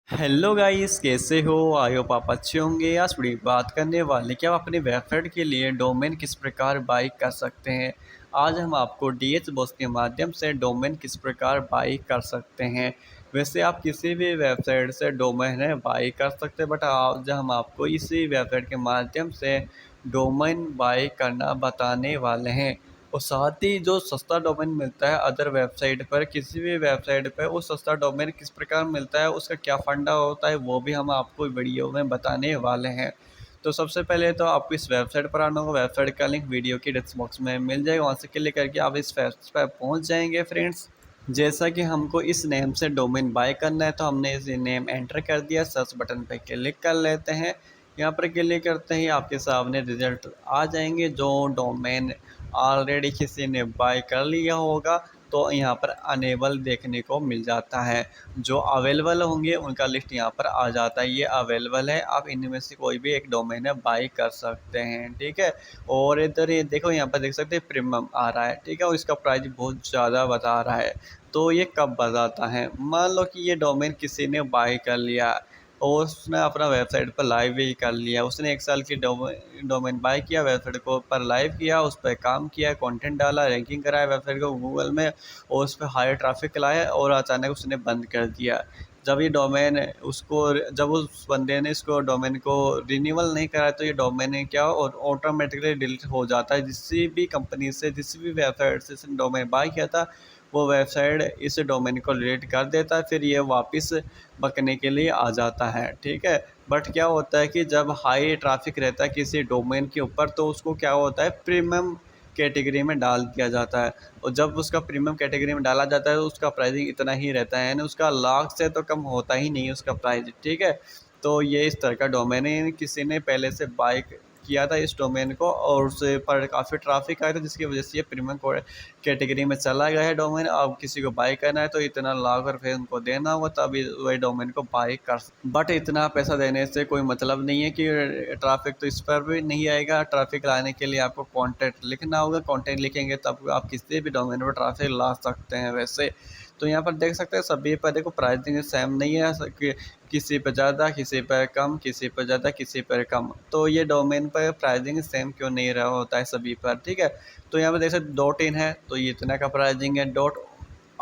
Hello guys, कैसे हो? I hope आप अच्छे होंगे। आज बड़ी बात करने वाले कि आप अपनी वेबसाइट के लिए डोमेन किस प्रकार बाई कर सकते हैं। आज हम आपको डीएच बॉस के माध्यम से डोमेन किस प्रकार बाई कर सकते हैं। वैसे आप किसी भी वेबसाइट से डोमेन है बाई कर सकते हैं, बट आज हम आपको इसी वेबसाइट के माध्यम से डोमेन बाई करना बताने वाले हैं। और साथ ही जो सस्ता डोमेन मिलता है अदर वेबसाइट पर, किसी भी वेबसाइट पर वो सस्ता डोमेन किस प्रकार मिलता है, उसका क्या फंडा होता है, वो भी हम आपको वीडियो में बताने वाले हैं। तो सबसे पहले तो आपको इस वेबसाइट पर आना होगा। वेबसाइट का लिंक वीडियो की डिस्क्रिप्शन बॉक्स में मिल जाएगा, वहाँ से क्लिक करके आप इस वेबसाइट पर पहुँच जाएंगे। फ्रेंड्स, जैसा कि हमको इस नेम से डोमेन बाय करना है तो हमने इस नेम एंटर कर दिया। सर्च बटन पर क्लिक कर लेते हैं। यहाँ पर क्लिक करते ही आपके सामने रिजल्ट आ जाएंगे। जो डोमेन ऑलरेडी किसी ने बाय कर लिया होगा तो यहाँ पर अनेबल देखने को मिल जाता है। जो अवेलेबल होंगे उनका लिस्ट यहाँ पर आ जाता है। ये अवेलेबल है, आप इनमें से कोई भी एक डोमेन है बाई कर सकते हैं। ठीक है। और इधर ये देखो, यहाँ पर देख सकते हैं प्रीमियम आ रहा है। ठीक है। और इसका प्राइस बहुत ज़्यादा बता रहा है। तो ये कब बताता है? मान लो कि ये डोमेन किसी ने बाई कर लिया और उसने अपना वेबसाइट पर लाइव भी कर लिया। उसने 1 साल की डोमेन बाय किया, वेबसाइट को पर लाइव किया, उस पर काम किया, कंटेंट डाला, रैंकिंग कराया वेबसाइट को गूगल में और उस पर हाई ट्रैफिक लाया, और अचानक उसने बंद कर दिया। जब ये डोमेन उसको जब उस बंदे ने इसको डोमेन को रिन्यूअल नहीं कराया तो ये डोमेन क्या और ऑटोमेटिकली डिलीट हो जाता है। जिस भी कंपनी से, जिस भी वेबसाइट से इसने डोमेन बाय किया था, वो वेबसाइट इस डोमेन को डिलीट कर देता है। फिर ये वापस बकने के लिए आ जाता है। ठीक है। बट क्या होता है कि जब हाई ट्रैफिक रहता है किसी डोमेन के ऊपर तो उसको क्या होता है, प्रीमियम कैटेगरी में डाल दिया जाता है। और जब उसका प्रीमियम कैटेगरी में डाला जाता है तो उसका प्राइसिंग इतना ही रहता है, यानी उसका लाख से तो कम होता ही नहीं है उसका प्राइस। ठीक है। तो ये इस तरह का डोमेन है, किसी ने पहले से बाय किया था इस डोमेन को और उस पर काफ़ी ट्रैफिक आया था, जिसकी वजह से ये प्रीमियम कैटेगरी में चला गया है डोमेन। अब किसी को बाय करना है तो इतना लाख रुपये उनको देना होगा तभी वही डोमेन को बाय कर सकते। बट इतना पैसा देने से कोई मतलब नहीं है कि ट्रैफिक तो इस पर भी नहीं आएगा। ट्रैफिक लाने के लिए आपको कॉन्टेंट लिखना होगा। कॉन्टेंट लिखेंगे तब आप किसी भी डोमेन पर ट्रैफिक ला सकते हैं। वैसे तो यहाँ पर देख सकते हैं सभी पर देखो प्राइसिंग सेम नहीं है कि किसी पर ज़्यादा, किसी पर कम, किसी पर ज़्यादा, किसी पर कम। तो ये डोमेन पर प्राइसिंग सेम क्यों नहीं रहा होता है सभी पर। ठीक है। तो यहाँ पर देख सकते डॉट इन है तो ये इतना का प्राइसिंग है, डॉट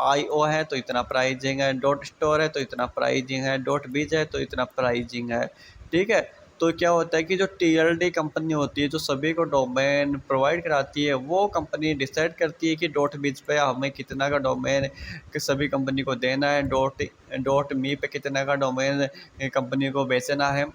IO है तो इतना प्राइजिंग है, डॉट स्टोर है तो इतना प्राइजिंग है, डॉट बीज है तो इतना प्राइजिंग है। ठीक है। तो क्या होता है कि जो TLD कंपनी होती है जो सभी को डोमेन प्रोवाइड कराती है, वो कंपनी डिसाइड करती है कि डॉट बीज पे हमें कितना का डोमेन सभी कंपनी को देना है, डॉट डॉट मी पे कितना का डोमेन कंपनी को बेचना है।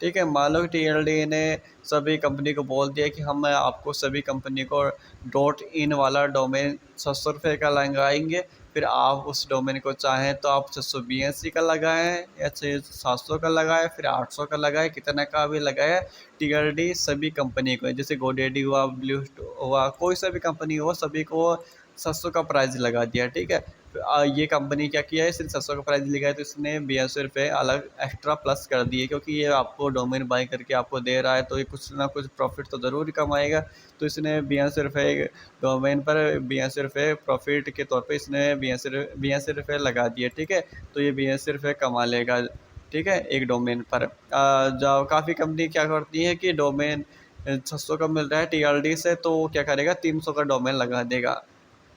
ठीक है। मान लो कि TLD ने सभी कंपनी को बोल दिया कि हम आपको सभी कंपनी को डॉट इन वाला डोमेन 600 रुपये का लगाएंगे। फिर आप उस डोमेन को चाहें तो आप 682 का लगाएं या 700 का लगाएं, फिर 800 का लगाएं, कितना का भी लगाए। TLD सभी कंपनी को, जैसे गोडेडी हुआ, ब्लू हुआ, कोई सा भी कंपनी हो, सभी को 700 का प्राइस लगा दिया। ठीक है। ये कंपनी क्या किया है, सिर्फ 700 का प्राइस लिखा है तो इसने 82 रुपये अलग एक्स्ट्रा प्लस कर दिए, क्योंकि ये आपको डोमेन बाई करके आपको दे रहा है तो ये कुछ ना कुछ प्रॉफिट तो ज़रूर ही कमाएगा। तो इसने 82 रुपये डोमेन पर 82 रुपये प्रॉफिट के तौर पे इसने 82 रुपये लगा दिए। ठीक है। तो ये 82 रुपये कमा लेगा। ठीक है। एक डोमेन पर जो काफ़ी कंपनी क्या करती है कि डोमेन 600 का मिल रहा है TLD से तो वो क्या करेगा, 300 का डोमेन लगा देगा,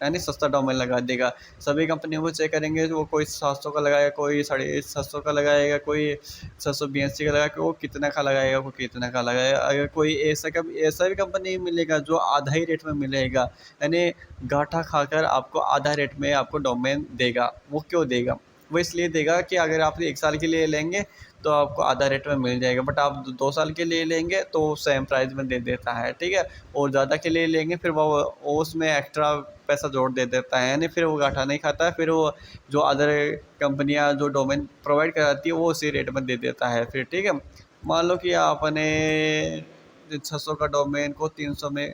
यानी सस्ता डोमेन लगा देगा। सभी कंपनियों को चेक करेंगे वो कोई 700 का लगाएगा, कोई 750 का लगाएगा, कोई 682 का लगाएगा, वो कितना का लगाएगा, वो कितना का लगाएगा। अगर कोई ऐसा भी कंपनी मिलेगा जो आधा ही रेट में मिलेगा, यानी घाटा खाकर आपको आधा रेट में आपको डोमेन देगा। वो क्यों देगा? वो इसलिए देगा कि अगर आप 1 साल के लिए लेंगे तो आपको आधा रेट में मिल जाएगा, बट आप 2 साल के लिए लेंगे तो सेम प्राइस में दे देता है। ठीक है। और ज़्यादा के लिए लेंगे फिर वो उसमें एक्स्ट्रा पैसा जोड़ दे देता है, यानी फिर वो घाटा नहीं खाता है। फिर वो जो अदर कंपनियां जो डोमेन प्रोवाइड कराती है वो उसी रेट में दे देता है फिर। ठीक है। मान लो कि आपने 600 का डोमेन को 300 में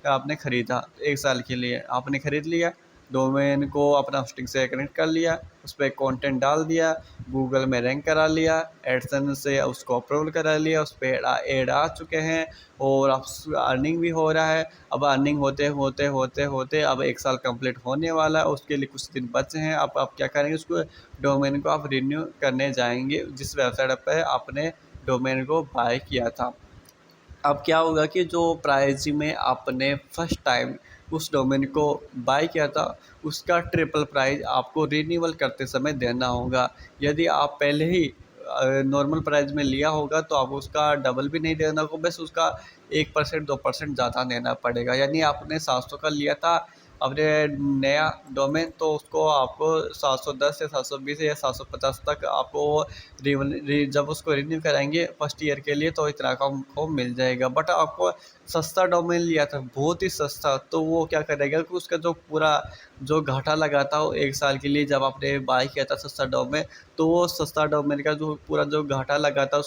आपने ख़रीदा, 1 साल के लिए आपने ख़रीद लिया। डोमेन को अपना होस्टिंग से कनेक्ट कर लिया, उस पर कंटेंट डाल दिया, गूगल में रैंक करा लिया, एडसेंस से उसको अप्रूवल करा लिया, उस पर ऐड आ चुके हैं और अब अर्निंग भी हो रहा है। अब अर्निंग होते होते होते होते अब 1 साल कंप्लीट होने वाला है, उसके लिए कुछ दिन बचे हैं। अब आप क्या करेंगे, उसको डोमेन को आप रिन्यू करने जाएंगे जिस वेबसाइट पर आपने डोमेन को बाय किया था। अब क्या होगा कि जो प्राइस में आपने फर्स्ट टाइम उस डोमेन को बाय किया था, उसका ट्रिपल प्राइस आपको रिन्यूअल करते समय देना होगा। यदि आप पहले ही नॉर्मल प्राइस में लिया होगा तो आपको उसका डबल भी नहीं देना होगा, बस उसका 1% 2% ज़्यादा देना पड़ेगा। यानी आपने 700 का लिया था अपने नया डोमेन, तो उसको आपको 710 या 720 या 750 तक आपको जब उसको रिन्यू कराएंगे फर्स्ट ईयर के लिए तो इतना का आपको मिल जाएगा। बट आपको सस्ता डोमेन लिया था, बहुत ही सस्ता, तो वो क्या करेगा कि उसका जो पूरा जो घाटा लगा था वो 1 साल के लिए जब आपने बाय किया था सस्ता डोमेन, तो वो सस्ता डोमेन का जो पूरा जो घाटा लगा था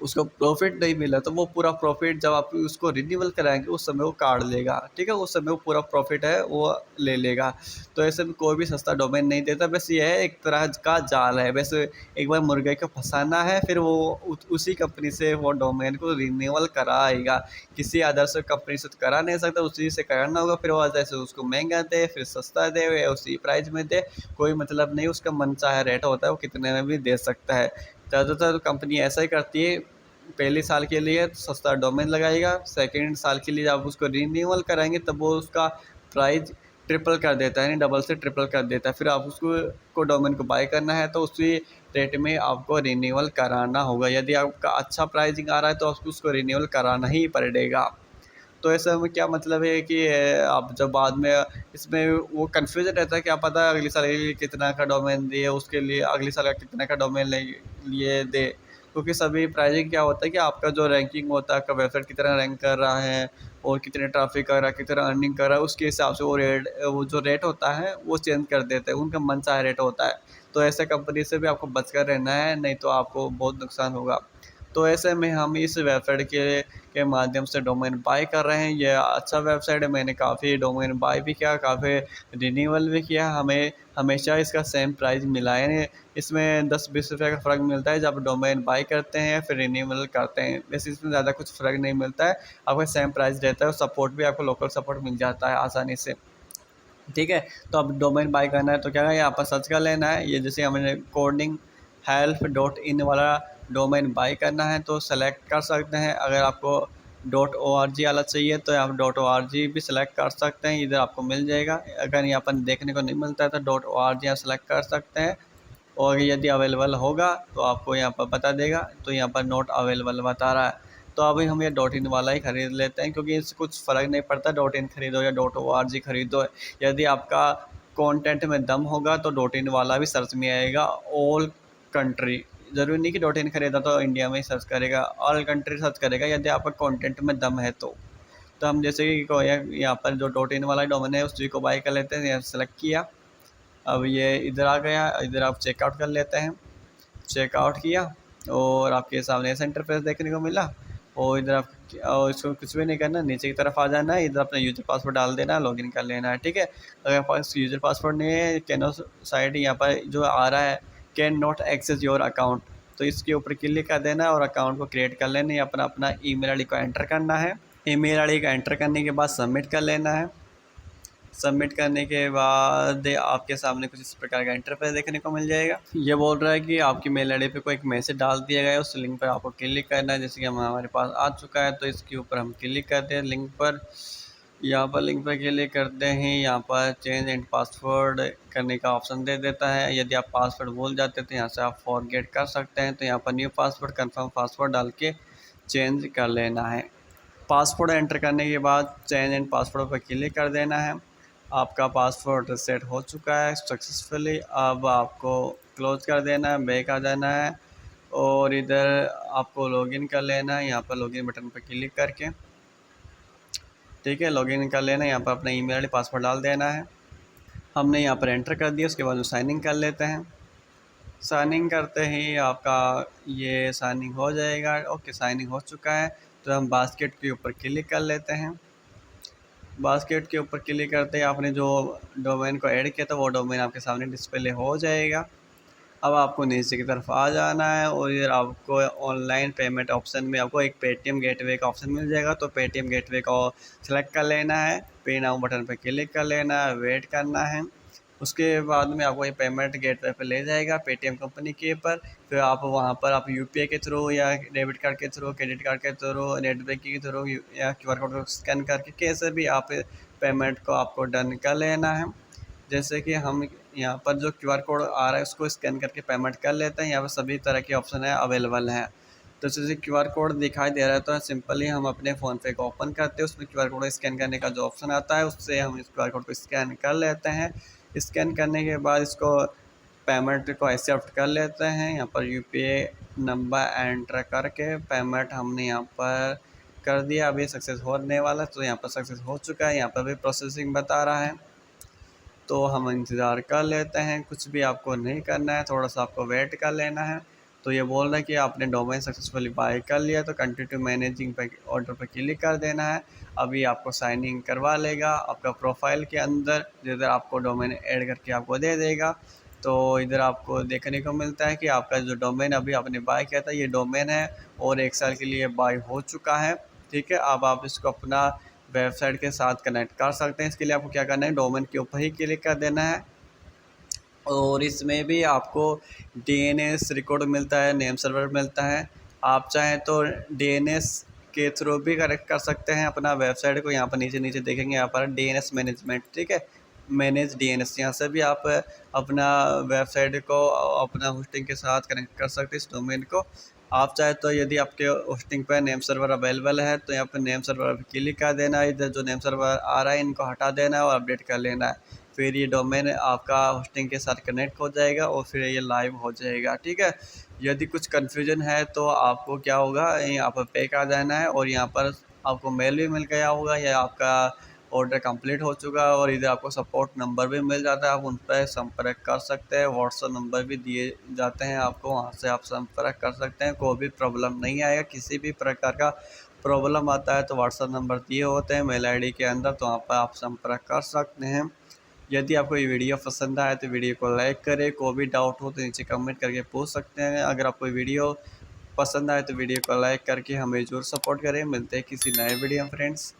उसको प्रॉफिट नहीं मिला, तो वो पूरा प्रॉफिट जब आप उसको रिन्यूअल कराएंगे उस समय वो काट लेगा। ठीक है, उस समय वो पूरा प्रॉफिट है वो ले लेगा। तो ऐसे में कोई भी सस्ता डोमेन नहीं देता, बस ये है एक तरह का जाल है। बस एक बार मुर्गे को फंसाना है, फिर वो उसी कंपनी से वो डोमेन को रिन्यूअल कराएगा। किसी अदर से कंपनी से तो करा नहीं सकता, उसी से कराना होगा। फिर वो जैसे उसको महंगा दे, फिर सस्ता दे, या उसी प्राइस में दे, कोई मतलब नहीं। उसका मन चाहे रेट होता है, वो कितने में भी दे सकता है। ज़्यादातर कंपनी ऐसा ही करती है, पहले साल के लिए सस्ता डोमेन लगाएगा, सेकेंड साल के लिए जब उसको रिन्यूअल कराएंगे तब वो उसका प्राइस ट्रिपल कर देता है, यानी डबल से ट्रिपल कर देता है। फिर आप उसको डोमेन को बाय करना है तो उसी रेट में आपको रिन्यूअल कराना होगा। यदि आपका अच्छा प्राइसिंग आ रहा है तो आपको उसको रिन्यूअल कराना ही पड़ेगा। तो ऐसे में क्या मतलब है कि आप जब बाद में इसमें वो कन्फ्यूजन रहता है, क्या पता अगले साल के लिए कितना का डोमेन दिए, उसके लिए अगले साल का कितना का डोमेन लिए दे। क्योंकि सभी प्राइसिंग क्या होता है कि आपका जो रैंकिंग होता है, आपका वेबसाइट कितना रैंक कर रहा है और कितने ट्रैफिक कर रहा है, कितना अर्निंग कर रहा है, उसके हिसाब से वो जो रेट होता है वो चेंज कर देते हैं, उनका मनचाहा रेट होता है। तो ऐसे कंपनी से भी आपको बचकर रहना है, नहीं तो आपको बहुत नुकसान होगा। तो ऐसे में हम इस वेबसाइट के माध्यम से डोमेन बाय कर रहे हैं। ये अच्छा वेबसाइट है, मैंने काफ़ी डोमेन बाय भी किया, काफ़ी रिन्यूअल भी किया। हमें हमेशा इसका सेम प्राइस मिला है, इसमें 10-20 रुपये का फ़र्क मिलता है जब डोमेन बाय करते हैं फिर रिन्यूअल करते हैं। वैसे इसमें ज़्यादा कुछ फ़र्क नहीं मिलता है, आपका सेम प्राइस रहता है और सपोर्ट भी आपको लोकल सपोर्ट मिल जाता है आसानी से। ठीक है, तो अब डोमेन बाय करना है तो क्या है, यहाँ पर सर्च कर लेना है। ये जैसे हमने कोडिंग हेल्प डॉट इन वाला डोमेन बाय करना है तो सेलेक्ट कर सकते हैं। अगर आपको .org वाला चाहिए तो आप .org भी सिलेक्ट कर सकते हैं, इधर आपको मिल जाएगा। अगर यहाँ पर देखने को नहीं मिलता है तो .org यहाँ सेलेक्ट कर सकते हैं, और यदि अवेलेबल होगा तो आपको यहाँ पर बता देगा। तो यहाँ पर नॉट अवेलेबल बता रहा है, तो अभी हम ये डॉट इन वाला ही ख़रीद लेते हैं, क्योंकि इससे कुछ फ़र्क नहीं पड़ता डॉट इन खरीदो या .org खरीदो। यदि आपका कंटेंट में दम होगा तो डॉट इन वाला भी सर्च में आएगा, ऑल कंट्री। ज़रूरी नहीं कि डॉट इन खरीदा तो इंडिया में ही सर्च करेगा, ऑल कंट्री सर्च करेगा यदि आपका कंटेंट में दम है तो हम जैसे कि यहाँ पर जो डॉट इन वाला डोमेन है उसी को बाय कर लेते हैं, यहाँ सेलेक्ट किया। अब ये इधर आ गया, इधर आप चेकआउट कर लेते हैं। चेकआउट किया और आपके सामने ऐसा इंटरफेस देखने को मिला, और इधर आप और इसको कुछ भी नहीं करना, नीचे की तरफ आ जाना है, इधर अपना यूज़र पासवर्ड डाल देना है, लॉगिन कर लेना है। ठीक है, अगर पास यूज़र पासवर्ड नहीं है, कैनो साइट यहाँ पर जो आ रहा है can not access your account, तो इसके ऊपर क्लिक कर देना है और अकाउंट को क्रिएट कर लेना है। अपना अपना ईमेल आईडी को एंटर करना है, ईमेल आईडी को एंटर करने के बाद सबमिट कर लेना है। सबमिट करने के बाद आपके सामने कुछ इस प्रकार का इंटरफेस देखने को मिल जाएगा। ये बोल रहा है कि आपकी मेल आईडी पे कोई एक मैसेज डाल दिया गया है, उस लिंक पर आपको क्लिक करना है। जैसे कि हमारे पास आ चुका है तो इसके ऊपर हम क्लिक करते हैं लिंक पर। यहाँ पर लिंक पर क्लिक करते हैं, यहाँ पर चेंज एंड पासवर्ड करने का ऑप्शन दे देता है। यदि आप पासवर्ड भूल जाते हैं तो यहाँ से आप फॉरगेट कर सकते हैं। तो यहाँ पर न्यू पासवर्ड कन्फर्म पासवर्ड डाल के चेंज कर लेना है। पासवर्ड एंटर करने के बाद चेंज एंड पासवर्ड पर क्लिक कर देना है। आपका पासवर्ड सेट हो चुका है सक्सेसफुली। अब आपको क्लोज कर देना है, बैक आ जाना है और इधर आपको लॉगिन कर लेना है, यहाँ पर लॉगिन बटन पर क्लिक करके। ठीक है, लॉगिन कर लेना है, यहाँ पर अपना ईमेल आईडी पासवर्ड डाल देना है। हमने यहाँ पर एंटर कर दिया, उसके बाद साइन इन कर लेते हैं। साइन इन करते ही आपका ये साइन इन हो जाएगा। ओके, साइन इन हो चुका है तो हम बास्केट के ऊपर क्लिक कर लेते हैं। बास्केट के ऊपर क्लिक करते ही आपने जो डोमेन को ऐड किया था वो डोमेन आपके सामने डिस्प्ले हो जाएगा। अब आपको नीचे की तरफ आ जाना है और इधर आपको ऑनलाइन पेमेंट ऑप्शन में आपको एक पेटीएम गेटवे का ऑप्शन मिल जाएगा, तो पेटीएम गेटवे को सिलेक्ट कर लेना है, पे नाउ बटन पर क्लिक कर लेना है, वेट करना है। उसके बाद में आपको ये पेमेंट गेटवे पे ले जाएगा पेटीएम कंपनी के पर। फिर आप वहाँ पर आप यूपीआई के थ्रू या डेबिट कार्ड के थ्रू, क्रेडिट कार्ड के थ्रू, नेट बैंकिंग के थ्रू या क्यूआर कोड को स्कैन करके कैसे भी आप पेमेंट को आपको डन कर लेना है। जैसे कि हम यहाँ पर जो क्यूआर कोड आ रहा है उसको स्कैन करके पेमेंट कर लेते हैं। यहाँ पर सभी तरह के ऑप्शन है अवेलेबल हैं। तो जैसे क्यूआर कोड दिखाई दे रहा है तो सिंपली हम अपने फ़ोन पे को ओपन करते हैं, उसमें क्यूआर कोड स्कैन करने का जो ऑप्शन आता है उससे हम इस क्यूआर कोड को स्कैन कर लेते हैं। स्कैन करने के बाद इसको पेमेंट को एक्सेप्ट कर लेते हैं। यहाँ पर यूपीआई नंबर एंटर करके पेमेंट हमने यहाँ पर कर दिया। अभी सक्सेस होने वाला है, तो यहाँ पर सक्सेस हो चुका है, यहाँ पर भी प्रोसेसिंग बता रहा है। तो हम इंतज़ार कर लेते हैं, कुछ भी आपको नहीं करना है, थोड़ा सा आपको वेट कर लेना है। तो ये बोल रहा है कि आपने डोमेन सक्सेसफुली बाय कर लिया, तो कंटिन्यू टू मैनेजिंग पे ऑर्डर पर क्लिक कर देना है। अभी आपको साइन इन करवा लेगा आपका प्रोफाइल के अंदर, जिधर आपको डोमेन ऐड करके आपको दे देगा। तो इधर आपको देखने को मिलता है कि आपका जो डोमेन अभी आपने बाय किया था ये डोमेन है और 1 साल के लिए बाय हो चुका है। ठीक है, अब आप इसको अपना वेबसाइट के साथ कनेक्ट कर सकते हैं। इसके लिए आपको क्या करना है, डोमेन के ऊपर ही क्लिक कर देना है और इसमें भी आपको डीएनएस रिकॉर्ड मिलता है, नेम सर्वर मिलता है। आप चाहें तो डीएनएस के थ्रू भी कनेक्ट कर सकते हैं अपना वेबसाइट को। यहाँ पर नीचे नीचे देखेंगे यहाँ पर डीएनएस मैनेजमेंट, ठीक है, मैनेज डीएनएस, यहाँ से भी आप अपना वेबसाइट को अपना होस्टिंग के साथ कनेक्ट कर सकते हैं इस डोमेन को। आप चाहे तो यदि आपके होस्टिंग पर नेम सर्वर अवेलेबल है तो यहाँ पर नेम सर्वर पर क्लिक कर देना है। इधर जो नेम सर्वर आ रहा है इनको हटा देना है और अपडेट कर लेना है। फिर ये डोमेन आपका होस्टिंग के साथ कनेक्ट हो जाएगा और फिर ये लाइव हो जाएगा। ठीक है, यदि कुछ कन्फ्यूजन है तो आपको क्या होगा, यहाँ पर पे कर जाना है और यहाँ पर आपको मेल भी मिल गया होगा या आपका ऑर्डर कंप्लीट हो चुका है और इधर आपको सपोर्ट नंबर भी मिल जाता है, आप उन पर संपर्क कर सकते हैं। व्हाट्सअप नंबर भी दिए जाते हैं आपको, वहाँ से आप संपर्क कर सकते हैं। कोई भी प्रॉब्लम नहीं आएगा, किसी भी प्रकार का प्रॉब्लम आता है तो व्हाट्सअप नंबर दिए होते हैं मेल आईडी के अंदर, तो वहाँ पर आप संपर्क कर सकते हैं। यदि आपको ये वीडियो पसंद आए तो वीडियो को लाइक करें, कोई भी डाउट हो तो नीचे कमेंट करके पूछ सकते हैं। अगर आपको वीडियो पसंद आए तो वीडियो को लाइक करके हमें ज़रूर सपोर्ट करें। मिलते हैं किसी नए वीडियो में फ्रेंड्स।